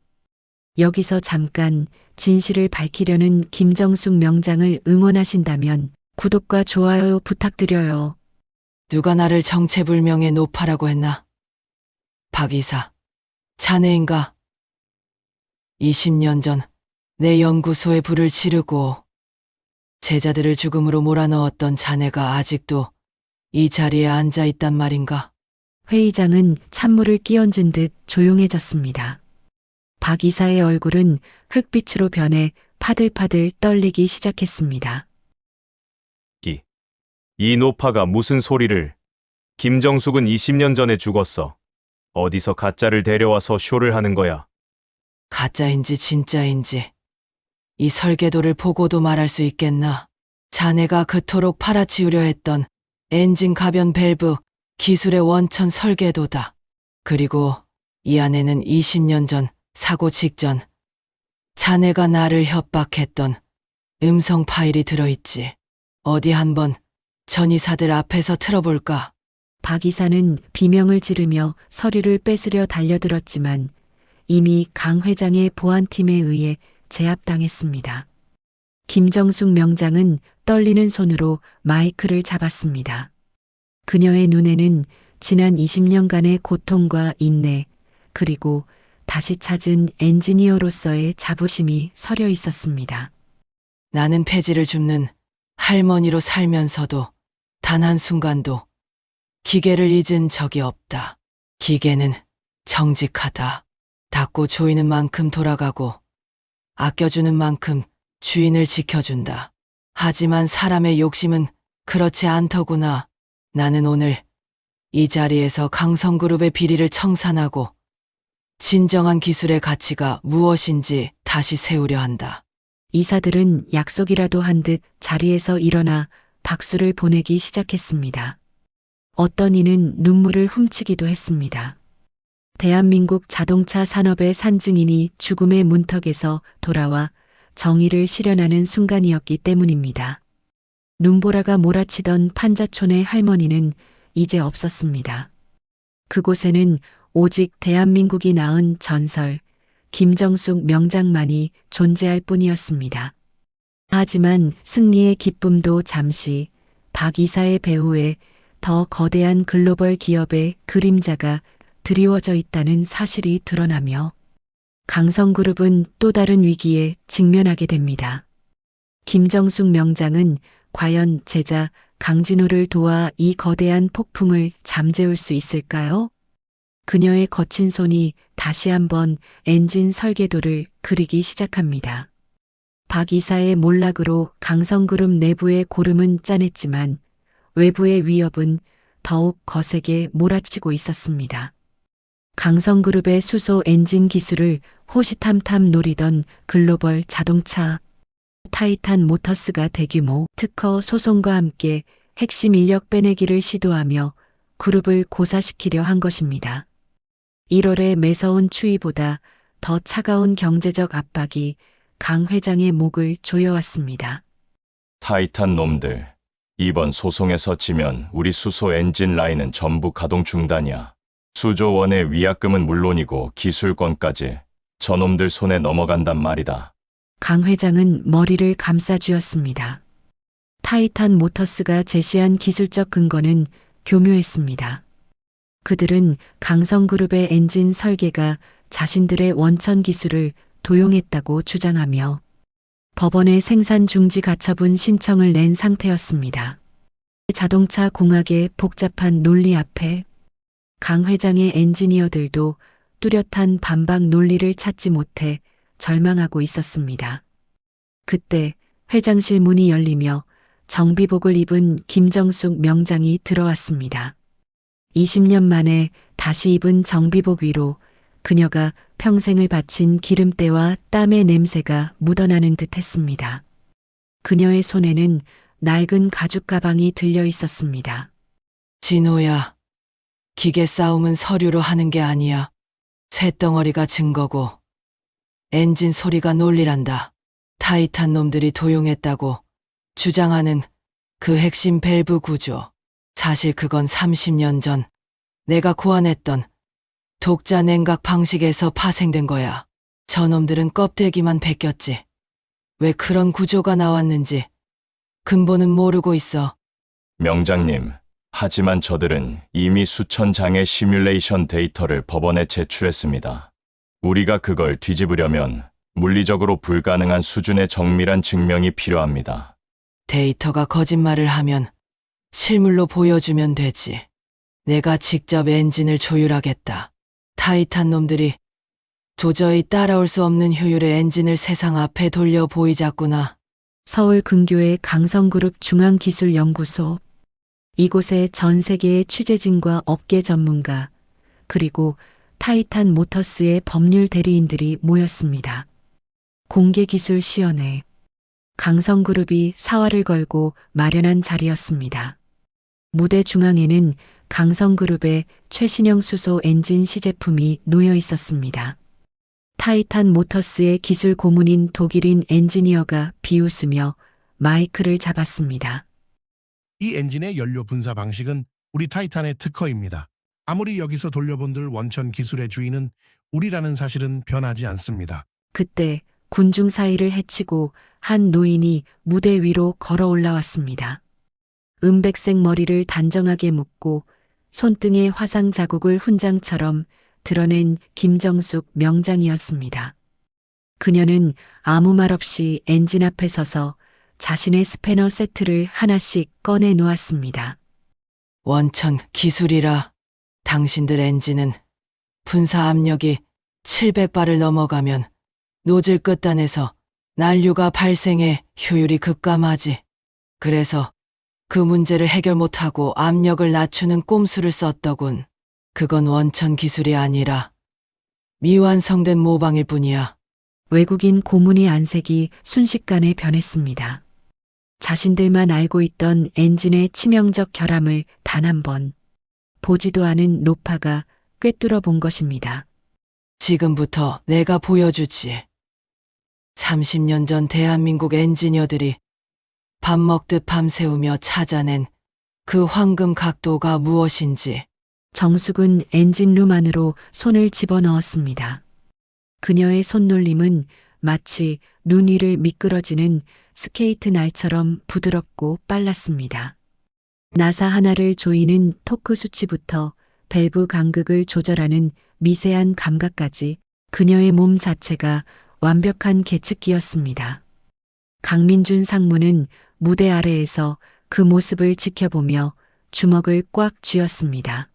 여기서 잠깐 진실을 밝히려는 김정숙 명장을 응원하신다면 구독과 좋아요 부탁드려요. 누가 나를 정체불명의 노파라고 했나? 박 이사, 자네인가? 20년 전 내 연구소에 불을 지르고 제자들을 죽음으로 몰아넣었던 자네가 아직도 이 자리에 앉아 있단 말인가? 회의장은 찬물을 끼얹은 듯 조용해졌습니다. 박 이사의 얼굴은 흙빛으로 변해 파들파들 떨리기 시작했습니다. 이 노파가 무슨 소리를? 김정숙은 20년 전에 죽었어. 어디서 가짜를 데려와서 쇼를 하는 거야? 가짜인지 진짜인지 이 설계도를 보고도 말할 수 있겠나? 자네가 그토록 팔아치우려 했던 엔진 가변 밸브 기술의 원천 설계도다. 그리고 이 안에는 20년 전 사고 직전 자네가 나를 협박했던 음성 파일이 들어있지. 어디 한번 전 이사들 앞에서 틀어볼까? 박 이사는 비명을 지르며 서류를 뺏으려 달려들었지만 이미 강 회장의 보안팀에 의해 제압당했습니다. 김정숙 명장은 떨리는 손으로 마이크를 잡았습니다. 그녀의 눈에는 지난 20년간의 고통과 인내, 그리고 다시 찾은 엔지니어로서의 자부심이 서려 있었습니다. 나는 폐지를 줍는 할머니로 살면서도 단 한순간도 기계를 잊은 적이 없다. 기계는 정직하다. 닦고 조이는 만큼 돌아가고 아껴주는 만큼 주인을 지켜준다. 하지만 사람의 욕심은 그렇지 않더구나. 나는 오늘 이 자리에서 강성그룹의 비리를 청산하고 진정한 기술의 가치가 무엇인지 다시 세우려 한다. 이사들은 약속이라도 한 듯 자리에서 일어나 박수를 보내기 시작했습니다. 어떤 이는 눈물을 훔치기도 했습니다. 대한민국 자동차 산업의 산증인이 죽음의 문턱에서 돌아와 정의를 실현하는 순간이었기 때문입니다. 눈보라가 몰아치던 판자촌의 할머니는 이제 없었습니다. 그곳에는 오직 대한민국이 낳은 전설, 김정숙 명장만이 존재할 뿐이었습니다. 하지만 승리의 기쁨도 잠시 박 이사의 배후에 더 거대한 글로벌 기업의 그림자가 드리워져 있다는 사실이 드러나며 강성그룹은 또 다른 위기에 직면하게 됩니다. 김정숙 명장은 과연 제자 강진호를 도와 이 거대한 폭풍을 잠재울 수 있을까요? 그녀의 거친 손이 다시 한번 엔진 설계도를 그리기 시작합니다. 박 이사의 몰락으로 강성그룹 내부의 고름은 짠했지만 외부의 위협은 더욱 거세게 몰아치고 있었습니다. 강성그룹의 수소 엔진 기술을 호시탐탐 노리던 글로벌 자동차 타이탄 모터스가 대규모 특허 소송과 함께 핵심 인력 빼내기를 시도하며 그룹을 고사시키려 한 것입니다. 1월의 매서운 추위보다 더 차가운 경제적 압박이 강 회장의 목을 조여왔습니다. 타이탄 놈들. 이번 소송에서 지면 우리 수소 엔진 라인은 전부 가동 중단이야. 수조 원의 위약금은 물론이고 기술권까지 저놈들 손에 넘어간단 말이다. 강 회장은 머리를 감싸쥐었습니다. 타이탄 모터스가 제시한 기술적 근거는 교묘했습니다. 그들은 강성그룹의 엔진 설계가 자신들의 원천 기술을 도용했다고 주장하며 법원에 생산 중지 가처분 신청을 낸 상태였습니다. 자동차 공학의 복잡한 논리 앞에 강 회장의 엔지니어들도 뚜렷한 반박 논리를 찾지 못해 절망하고 있었습니다. 그때 회장실 문이 열리며 정비복을 입은 김정숙 명장이 들어왔습니다. 20년 만에 다시 입은 정비복 위로 그녀가 평생을 바친 기름때와 땀의 냄새가 묻어나는 듯 했습니다. 그녀의 손에는 낡은 가죽 가방이 들려 있었습니다. 진호야, 기계 싸움은 서류로 하는 게 아니야. 쇳덩어리가 증거고 엔진 소리가 논리란다. 타이탄 놈들이 도용했다고 주장하는 그 핵심 밸브 구조. 사실 그건 30년 전 내가 고안했던 독자 냉각 방식에서 파생된 거야. 저놈들은 껍데기만 벗겼지. 왜 그런 구조가 나왔는지 근본은 모르고 있어. 명장님, 하지만 저들은 이미 수천 장의 시뮬레이션 데이터를 법원에 제출했습니다. 우리가 그걸 뒤집으려면 물리적으로 불가능한 수준의 정밀한 증명이 필요합니다. 데이터가 거짓말을 하면 실물로 보여주면 되지. 내가 직접 엔진을 조율하겠다. 타이탄 놈들이 도저히 따라올 수 없는 효율의 엔진을 세상 앞에 돌려 보이자꾸나. 서울 근교의 강성그룹 중앙기술연구소. 이곳에 전 세계의 취재진과 업계 전문가, 그리고 타이탄 모터스의 법률 대리인들이 모였습니다. 공개기술시연회. 강성그룹이 사활을 걸고 마련한 자리였습니다. 무대 중앙에는 강성그룹의 최신형 수소 엔진 시제품이 놓여 있었습니다. 타이탄 모터스의 기술 고문인 독일인 엔지니어가 비웃으며 마이크를 잡았습니다. 이 엔진의 연료 분사 방식은 우리 타이탄의 특허입니다. 아무리 여기서 돌려본들 원천 기술의 주인은 우리라는 사실은 변하지 않습니다. 그때 군중 사이를 헤치고 한 노인이 무대 위로 걸어 올라왔습니다. 은백색 머리를 단정하게 묶고 손등에 화상 자국을 훈장처럼 드러낸 김정숙 명장이었습니다. 그녀는 아무 말 없이 엔진 앞에 서서 자신의 스패너 세트를 하나씩 꺼내 놓았습니다. 원천 기술이라 당신들 엔진은 분사 압력이 700바를 넘어가면 노즐 끝단에서 난류가 발생해 효율이 급감하지. 그래서 그 문제를 해결 못하고 압력을 낮추는 꼼수를 썼더군. 그건 원천 기술이 아니라 미완성된 모방일 뿐이야. 외국인 고문의 안색이 순식간에 변했습니다. 자신들만 알고 있던 엔진의 치명적 결함을 단 한 번 보지도 않은 노파가 꿰뚫어 본 것입니다. 지금부터 내가 보여주지. 30년 전 대한민국 엔지니어들이 밥 먹듯 밤새우며 찾아낸 그 황금 각도가 무엇인지. 정숙은 엔진룸 안으로 손을 집어넣었습니다. 그녀의 손놀림은 마치 눈 위를 미끄러지는 스케이트 날처럼 부드럽고 빨랐습니다. 나사 하나를 조이는 토크 수치부터 밸브 간극을 조절하는 미세한 감각까지 그녀의 몸 자체가 완벽한 계측기였습니다. 강민준 상무는 무대 아래에서 그 모습을 지켜보며 주먹을 꽉 쥐었습니다.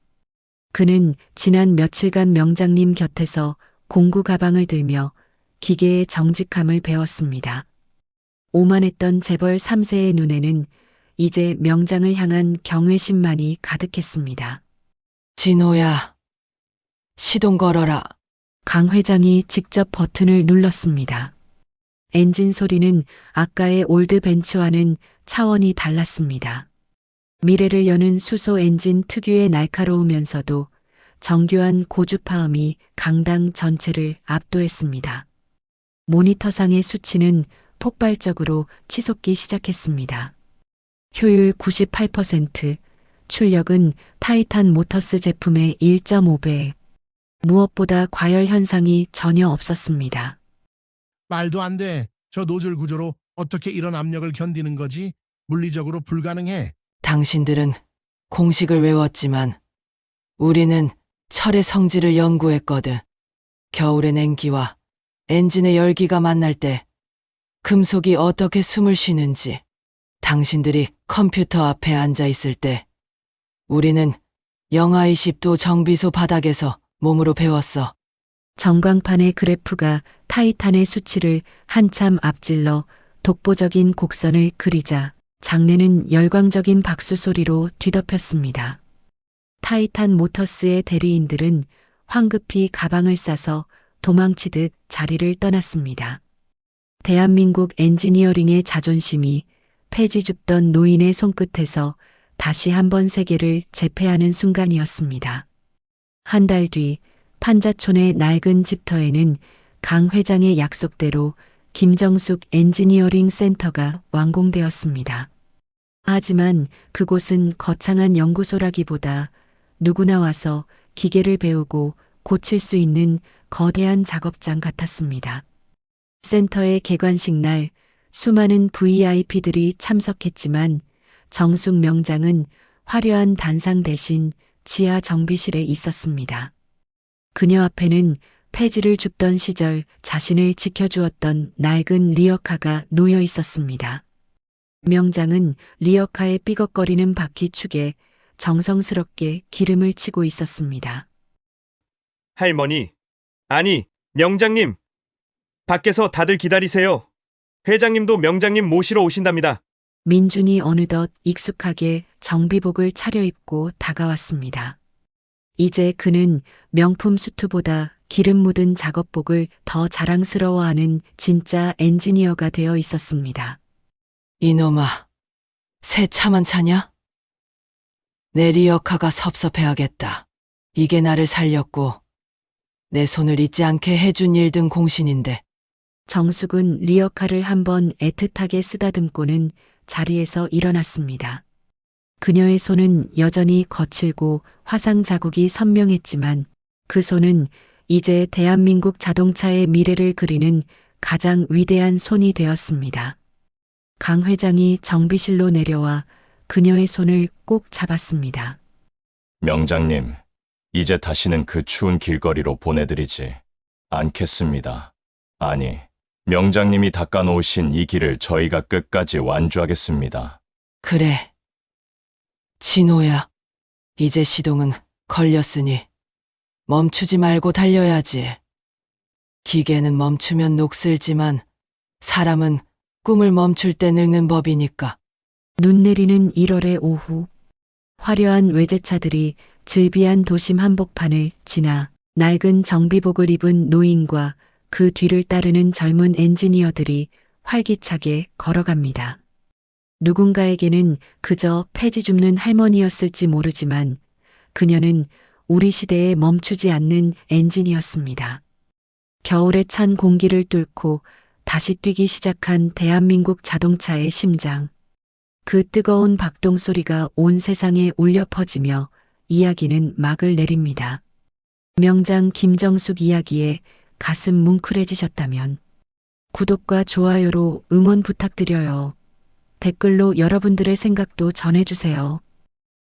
그는 지난 며칠간 명장님 곁에서 공구 가방을 들며 기계의 정직함을 배웠습니다. 오만했던 재벌 3세의 눈에는 이제 명장을 향한 경외심만이 가득했습니다. 진호야, 시동 걸어라. 강 회장이 직접 버튼을 눌렀습니다. 엔진 소리는 아까의 올드 벤츠와는 차원이 달랐습니다. 미래를 여는 수소 엔진 특유의 날카로우면서도 정교한 고주파음이 강당 전체를 압도했습니다. 모니터상의 수치는 폭발적으로 치솟기 시작했습니다. 효율 98%, 출력은 타이탄 모터스 제품의 1.5배, 무엇보다 과열 현상이 전혀 없었습니다. 말도 안 돼. 저 노즐 구조로 어떻게 이런 압력을 견디는 거지? 물리적으로 불가능해. 당신들은 공식을 외웠지만 우리는 철의 성질을 연구했거든. 겨울의 냉기와 엔진의 열기가 만날 때 금속이 어떻게 숨을 쉬는지, 당신들이 컴퓨터 앞에 앉아 있을 때 우리는 영하 20도 정비소 바닥에서 몸으로 배웠어. 전광판의 그래프가 타이탄의 수치를 한참 앞질러 독보적인 곡선을 그리자 장내는 열광적인 박수 소리로 뒤덮였습니다. 타이탄 모터스의 대리인들은 황급히 가방을 싸서 도망치듯 자리를 떠났습니다. 대한민국 엔지니어링의 자존심이 폐지 줍던 노인의 손끝에서 다시 한번 세계를 제패하는 순간이었습니다. 한 달 뒤 판자촌의 낡은 집터에는 강 회장의 약속대로 김정숙 엔지니어링 센터가 완공되었습니다. 하지만 그곳은 거창한 연구소라기보다 누구나 와서 기계를 배우고 고칠 수 있는 거대한 작업장 같았습니다. 센터의 개관식 날 수많은 VIP들이 참석했지만 정숙 명장은 화려한 단상 대신 지하 정비실에 있었습니다. 그녀 앞에는 폐지를 줍던 시절 자신을 지켜주었던 낡은 리어카가 놓여 있었습니다. 명장은 리어카의 삐걱거리는 바퀴축에 정성스럽게 기름을 치고 있었습니다. 할머니, 아니, 명장님. 밖에서 다들 기다리세요. 회장님도 명장님 모시러 오신답니다. 민준이 어느덧 익숙하게 정비복을 차려입고 다가왔습니다. 이제 그는 명품 수트보다 기름 묻은 작업복을 더 자랑스러워하는 진짜 엔지니어가 되어 있었습니다. 이놈아, 새 차만 차냐? 내 리어카가 섭섭해하겠다. 이게 나를 살렸고 내 손을 잊지 않게 해준 일 등 공신인데. 정숙은 리어카를 한번 애틋하게 쓰다듬고는 자리에서 일어났습니다. 그녀의 손은 여전히 거칠고 화상 자국이 선명했지만 그 손은 이제 대한민국 자동차의 미래를 그리는 가장 위대한 손이 되었습니다. 강 회장이 정비실로 내려와 그녀의 손을 꼭 잡았습니다. 명장님, 이제 다시는 그 추운 길거리로 보내드리지 않겠습니다. 아니, 명장님이 닦아놓으신 이 길을 저희가 끝까지 완주하겠습니다. 그래. 진호야, 이제 시동은 걸렸으니 멈추지 말고 달려야지. 기계는 멈추면 녹슬지만 사람은 꿈을 멈출 때 늙는 법이니까. 눈 내리는 1월의 오후, 화려한 외제차들이 즐비한 도심 한복판을 지나 낡은 정비복을 입은 노인과 그 뒤를 따르는 젊은 엔지니어들이 활기차게 걸어갑니다. 누군가에게는 그저 폐지 줍는 할머니였을지 모르지만 그녀는 우리 시대에 멈추지 않는 엔진이었습니다. 겨울에 찬 공기를 뚫고 다시 뛰기 시작한 대한민국 자동차의 심장. 그 뜨거운 박동 소리가 온 세상에 울려 퍼지며 이야기는 막을 내립니다. 명장 김정숙 이야기에 가슴 뭉클해지셨다면 구독과 좋아요로 응원 부탁드려요. 댓글로 여러분들의 생각도 전해주세요.